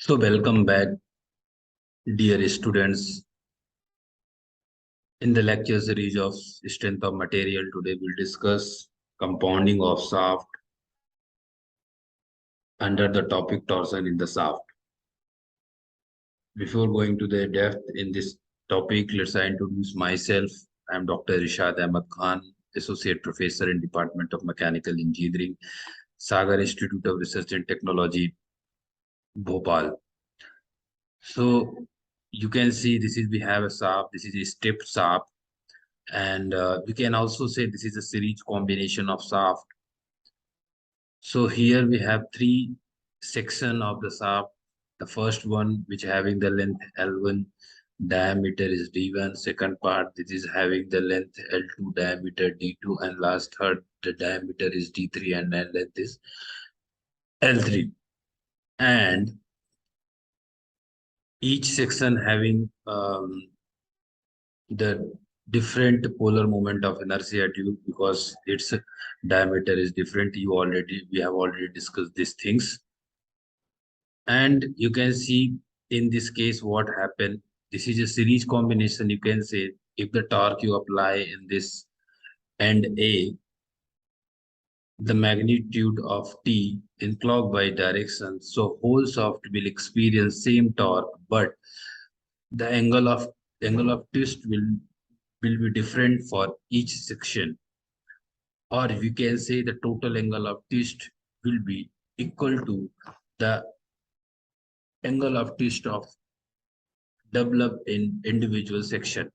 So welcome back, dear students. In the lecture series of strength of material, today we'll discuss compounding of shaft under the topic torsion in the shaft. Before going to the depth in this topic, let's introduce myself. I'm Dr. Irshad Ahmad Khan, Associate Professor in Department of Mechanical Engineering, Sagar Institute of Research and Technology, Bhopal. So you can see this is we have a shaft. This is a stepped shaft, and we can also say this is a series combination of shaft. So here we have three section of the shaft. The first one which having the length L1, diameter is D1. Second part, this is having the length L2, diameter D2, and last third, the diameter is D3 and then length is L3. And each section having the different polar moment of inertia due because its diameter is different. We have already discussed these things, and you can see in this case what happened. This is a series combination. You can say if the torque you apply in this end A, the magnitude of T in clockwise direction, so whole shaft will experience same torque, but the angle of twist will be different for each section, or we can say the total angle of twist will be equal to the angle of twist of developed in individual section.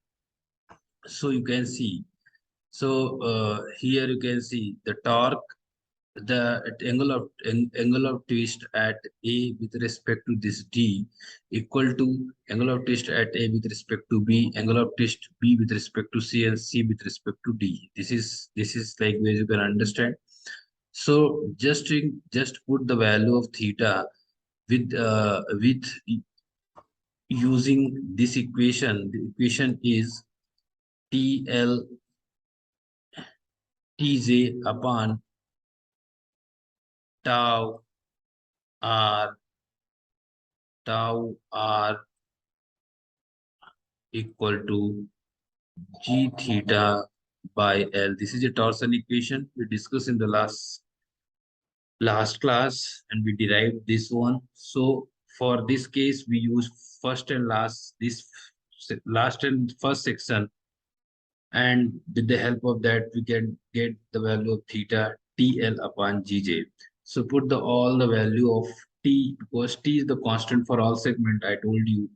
So you can see, here you can see the torque, the angle of twist at A with respect to this D equal to angle of twist at A with respect to B, angle of twist B with respect to C, and C with respect to D. This is like where you can understand. So just put the value of theta with using this equation. The equation is TL Tj upon tau r equal to g theta by L. This is a torsion equation we discussed in the last class, and we derived this one. So for this case, we use first and last last and first section, and with the help of that, we can get the value of theta TL upon Gj. So put the all the value of T, because T is the constant for all segment. I told you,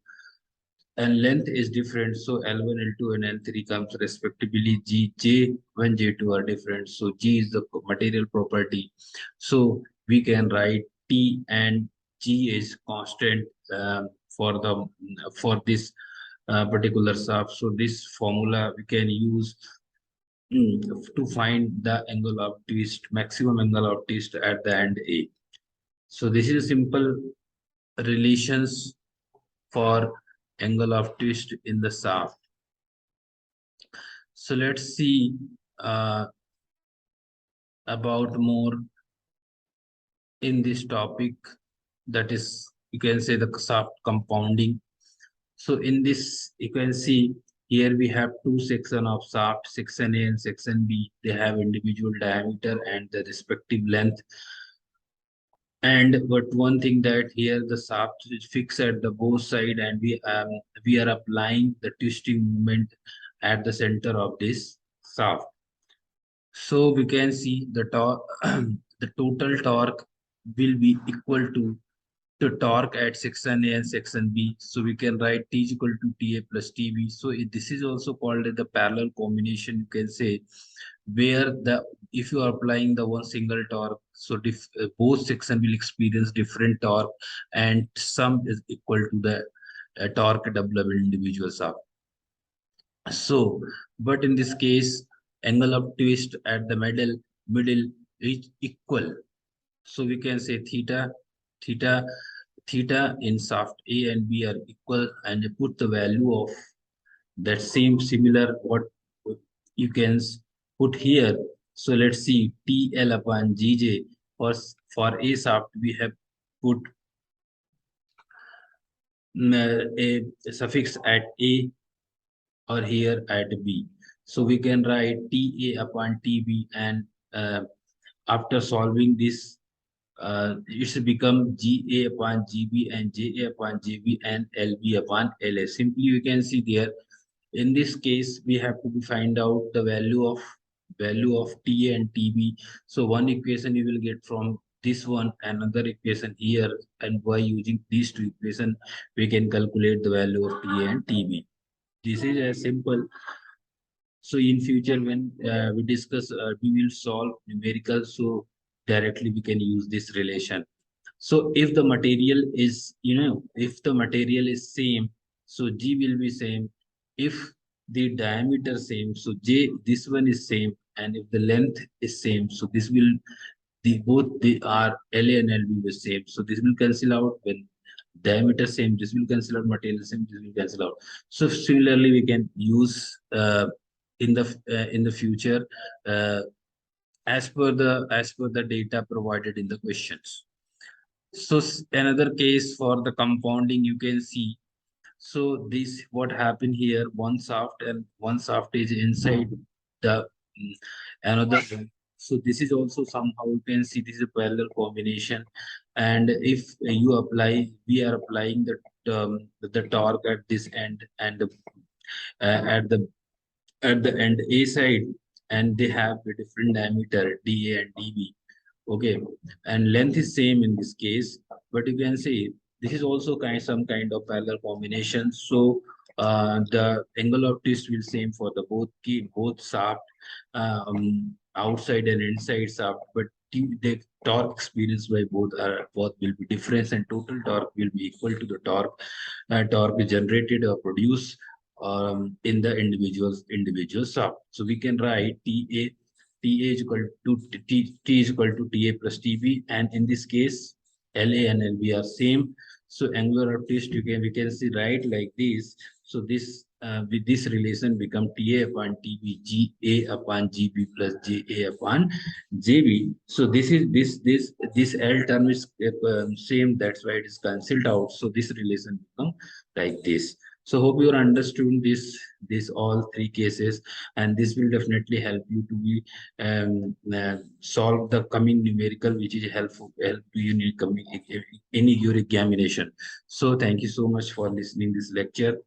and length is different, so L1, L2, and L3 comes respectively. J1, J2 are different, so G is the material property. So we can write T and G is constant for this particular shaft. So this formula we can use to find the angle of twist, maximum angle of twist at the end A. So this is a simple relations for angle of twist in the shaft. So let's see about more in this topic, that is, you can say the shaft compounding. So in this, you can see here we have two sections of shaft, section A and section B. They have individual diameter and the respective length. And but one thing that here the shaft is fixed at the both side, and we are applying the twisting moment at the center of this shaft. So we can see the torque, the total torque will be equal to the torque at section A and section B. So we can write T is equal to TA plus TB. So this is also called the parallel combination, you can say, where the if you are applying the one single torque, so both section will experience different torque, and sum is equal to the torque double of individual shaft. So, but in this case, angle of twist at the middle is equal. So we can say theta theta in shaft A and B are equal, and you put the value of that similar what you can put here. So let's see TL upon Gj for A shaft we have put a suffix at A or here at B. So we can write TA upon TB, and after solving this, it's become GA upon GB and JA upon JB and LB upon LS. Simply we can see there. In this case, we have to find out the value of TA and TB. So one equation you will get from this one, another equation here, and by using these two equations, we can calculate the value of TA and TB. This is a simple. So in future, when we discuss, we will solve numerical. So directly we can use this relation. So if the material is, if the material is same, so G will be same. If the diameter same, so J, this one is same. And if the length is same, so this will, the both they are LA and LB the same. So this will cancel out when diameter same, this will cancel out, material same, this will cancel out. So similarly, we can use in the future as per the data provided in the questions. So another case for the compounding, you can see. So this what happened here, one shaft and one shaft is inside the another one. So this is also somehow you can see this is a parallel combination. And if you apply, we are applying the torque at this end, and at the end A side, and they have a different diameter DA and DB. Okay, and length is same in this case, but you can see this is also some kind of parallel combination. So the angle of twist will same for the both shaft, outside and inside shaft, but the torque experienced by both will be different, and total torque will be equal to the torque generated or produced in the individual shaft. So we can write TA is equal to T is equal to TA plus TB, and in this case, LA and LB are same. So angular of twist we can see right like this. So this with this relation become TA upon TB, GA upon GB plus JA upon JB. So this L term is same. That's why it is cancelled out. So this relation become like this. So hope you understood this all three cases, and this will definitely help you to be solve the coming numerical, which is help to you in coming any your examination. So thank you so much for listening this lecture.